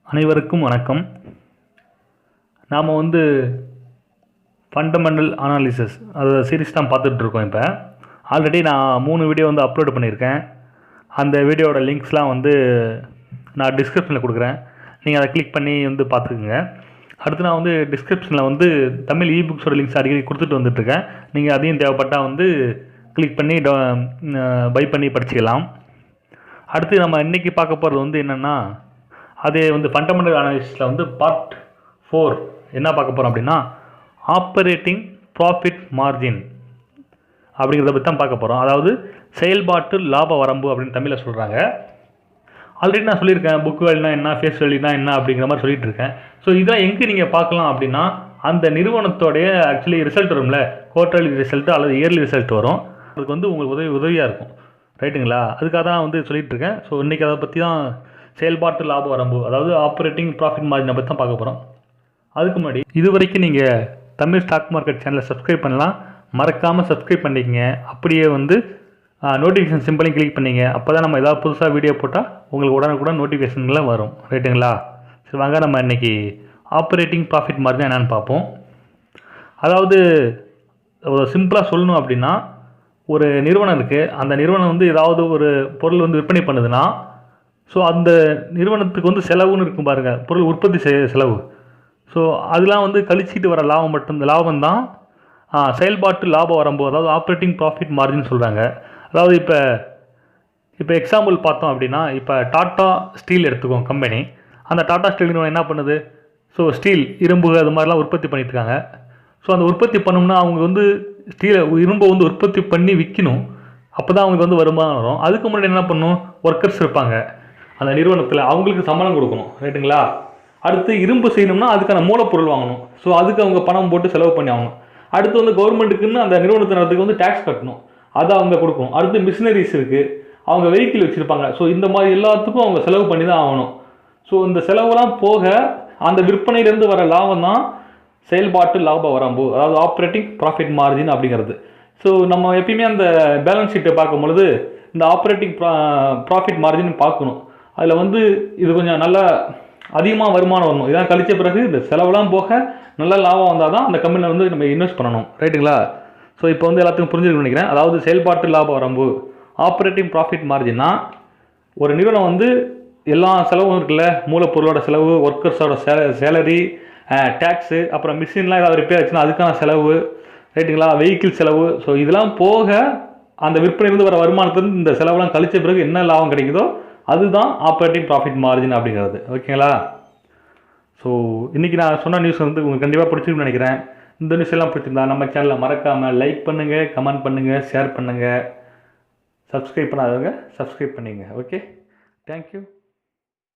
அனைவருக்கும் வணக்கம். நாம் ஃபண்டமெண்டல் அனாலிசிஸ் அது சீரிஸ் தான் பார்த்துட்ருக்கோம். இப்போ ஆல்ரெடி நான் 3 வீடியோ அப்லோட் பண்ணியிருக்கேன். அந்த வீடியோட லிங்க்ஸ்லாம் நான் டிஸ்கிரிப்ஷனில் கொடுக்குறேன். நீங்கள் அதை கிளிக் பண்ணி பார்த்துக்குங்க. அடுத்து நான் டிஸ்கிரிப்ஷனில் தமிழ் இபுக்ஸோட லிங்க்ஸ் அடிக்கடி கொடுத்துட்டு வந்துட்டுருக்கேன். நீங்கள் அதையும் தேவைப்பட்டால் கிளிக் பண்ணி பை பண்ணி படிச்சுக்கலாம். அடுத்து நம்ம இன்றைக்கி பார்க்க போகிறது என்னென்னா, அதே ஃபண்டமெண்டல் அனாலிசிஸில் பார்ட் 4 என்ன பார்க்க போகிறோம் அப்படின்னா, ஆப்பரேட்டிங் ப்ராஃபிட் மார்ஜின் அப்படிங்கிறத பற்றி தான் பார்க்க போகிறோம். அதாவது செயல்பாட்டு லாப வரம்பு அப்படின்னு தமிழில் சொல்கிறாங்க. ஆல்ரெடி நான் சொல்லியிருக்கேன், புக் வேல்யூனா என்ன, ஃபேஸ் வேல்யூனா என்ன அப்படிங்கிற மாதிரி சொல்லிட்டு இருக்கேன். ஸோ இதெல்லாம் எங்கே நீங்கள் பார்க்கலாம் அப்படின்னா, அந்த நிறுவனத்தோடைய ஆக்சுவலி ரிசல்ட் வரும்ல, குவார்டர்லி ரிசல்ட்டு அல்லது இயர்லி ரிசல்ட் வரும். அதுக்கு உங்களுக்கு உதவியாக இருக்கும். ரைட்டுங்களா? அதுக்காக தான் சொல்லிகிட்டு இருக்கேன். ஸோ இன்றைக்கி அதை பற்றி தான் செயல்பாட்டு லாப வரம்பு, அதாவது ஆப்ரேட்டிங் ப்ராஃபிட் மார்ஜினை பற்றி தான் பார்க்க போகிறோம். அதுக்கு முன்னாடி இது வரைக்கும் நீங்கள் தமிழ் ஸ்டாக் மார்க்கெட் சேனலை சப்ஸ்கிரைப் பண்ணலாம். மறக்காமல் சப்ஸ்கிரைப் பண்ணிக்கங்க. அப்படியே நோட்டிஃபிகேஷன் சிம்பிளையும் கிளிக் பண்ணிங்க. அப்போ தான் நம்ம ஏதாவது புதுசாக வீடியோ போட்டால் உங்களுக்கு உடனுக்குடன் நோட்டிஃபிகேஷன்லாம் வரும். ரைட்டுங்களா? சரி, வாங்க நம்ம இன்றைக்கி ஆப்ரேட்டிங் ப்ராஃபிட் மார்ஜின் என்னென்னு பார்ப்போம். அதாவது சிம்பிளாக சொல்லணும் அப்படின்னா, ஒரு நிறுவனம் இருக்குது. அந்த நிறுவனம் ஏதாவது ஒரு பொருள் விற்பனை பண்ணுதுன்னா, ஸோ அந்த நிறுவனத்துக்கு செலவுன்னு இருக்கும் பாருங்கள், பொருள் உற்பத்தி செய்ய செலவு. ஸோ அதெல்லாம் கழிச்சிட்டு வர லாபம் இந்த லாபம் தான் செயல்பாட்டு லாப வரம்பு, அதாவது ஆப்ரேட்டிங் ப்ராஃபிட் மார்ஜின் சொல்கிறாங்க. அதாவது இப்போ எக்ஸாம்பிள் பார்த்தோம் அப்படின்னா, இப்போ டாட்டா ஸ்டீல் எடுத்துக்கோங்க கம்பெனி. அந்த டாட்டா ஸ்டீல் நிறுவனம் என்ன பண்ணுது? ஸோ ஸ்டீல், இரும்பு அது மாதிரிலாம் உற்பத்தி பண்ணிட்டுருக்காங்க. ஸோ அந்த உற்பத்தி பண்ணோம்னா அவங்க இரும்பை உற்பத்தி பண்ணி விற்கணும். அப்போ தான் அவங்களுக்கு வருமானம் வரும். அதுக்கு முன்னாடி என்ன பண்ணணும்? ஒர்க்கர்ஸ் இருப்பாங்க அந்த நிறுவனத்தில், அவங்களுக்கு சம்பளம் கொடுக்கணும். ரைட்டுங்களா? அடுத்து இரும்பு செய்யணும்னா அதுக்கான மூலப்பொருள் வாங்கணும். ஸோ அதுக்கு அவங்க பணம் போட்டு செலவு பண்ணி ஆகணும். அடுத்து கவர்மெண்ட்டுக்குன்னு அந்த நிறுவனத்தினத்துக்கு டேக்ஸ் கட்டணும், அதை அவங்க கொடுக்கணும். அடுத்து மிஷினரிஸ் இருக்குது, அவங்க வெஹிக்கிள் வச்சுருப்பாங்க. ஸோ இந்த மாதிரி எல்லாத்துக்கும் அவங்க செலவு பண்ணி தான் ஆகணும். ஸோ இந்த செலவுலாம் போக அந்த விற்பனையிலேருந்து வர லாபம் தான் செயல்பாட்டு லாப வரம்பு, அதாவது ஆப்ரேட்டிங் ப்ராஃபிட் மார்ஜின் அப்படிங்கிறது. ஸோ நம்ம எப்பயுமே அந்த பேலன்ஸ் ஷீட்டை பார்க்கும் பொழுது இந்த ஆப்ரேட்டிங் ப்ராஃபிட் மார்ஜின் பார்க்கணும். அதில் இது கொஞ்சம் நல்லா அதிகமாக வருமானம் வரணும். இதெல்லாம் கழிச்ச பிறகு இந்த செலவெல்லாம் போக நல்ல லாபம் வந்தால் தான் அந்த கம்பெனியில் நம்ம இன்வெஸ்ட் பண்ணணும். ரைட்டுங்களா? ஸோ இப்போ எல்லாத்துக்கும் புரிஞ்சுக்கணும்னு நினைக்கிறேன். அதாவது செயல்பாட்டு லாப வரம்பு, ஆப்ரேட்டிங் ப்ராஃபிட் மார்ஜின்னா, ஒரு நிறுவனம் எல்லா செலவும் இருக்குல்ல, மூலப்பொருளோட செலவு, ஒர்க்கர்ஸோட சேலரி, டேக்ஸு, அப்புறம் மிஷின்லாம் ஏதாவது ரிப்பேர் ஆச்சுன்னா அதுக்கான செலவு, ரைட்டுங்களா, வெஹிக்கிள் செலவு. ஸோ இதெல்லாம் போக அந்த விற்பனையிலிருந்து வர வருமானத்துலேருந்து இந்த செலவெல்லாம் கழிச்ச பிறகு என்ன லாபம் கிடைக்குதோ அதுதான் ஆப்ரேட்டிங் ப்ராஃபிட் மார்ஜின் அப்படிங்கிறது. ஓகேங்களா? ஸோ இன்றைக்கி நான் சொன்ன நியூஸ் உங்களுக்கு கண்டிப்பாக பிடிச்சிருக்குன்னு நினைக்கிறேன். இந்த நியூஸ் எல்லாம் பிடிச்சிருந்தா நம்ம சேனலில் மறக்காமல் லைக் பண்ணுங்கள், கமெண்ட் பண்ணுங்கள், ஷேர் பண்ணுங்கள். சப்ஸ்கிரைப் பண்ணாதவங்க சப்ஸ்கிரைப் பண்ணிங்க. Okay, thank you.